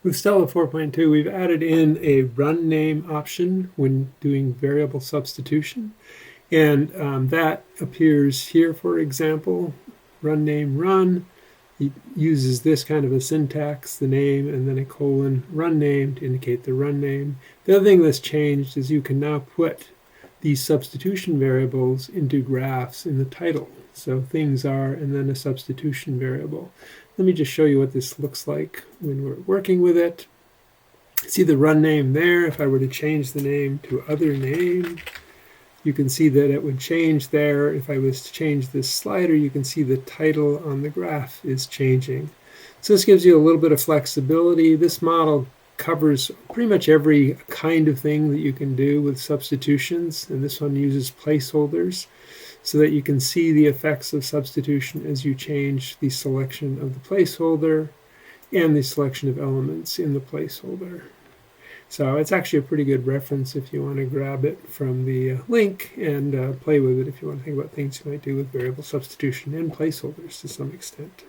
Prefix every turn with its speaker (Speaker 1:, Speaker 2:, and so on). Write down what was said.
Speaker 1: With Stella 4.2, we've added in a run name option when doing variable substitution. And that appears here, for example, run name run. It uses this kind of a syntax, the name, and then a colon run name to indicate the run name. The other thing that's changed is you can now put these substitution variables into graphs in the title. So things are, and then a substitution variable. Let me just show you what this looks like when we're working with it. See the run name there. If I were to change the name to other name, you can see that it would change there. If I was to change this slider, you can see the title on the graph is changing. So this gives you a little bit of flexibility. This model covers pretty much every kind of thing that you can do with substitutions, and this one uses placeholders so that you can see the effects of substitution as you change the selection of the placeholder and the selection of elements in the placeholder. So it's actually a pretty good reference if you want to grab it from the link and play with it if you want to think about things you might do with variable substitution and placeholders to some extent.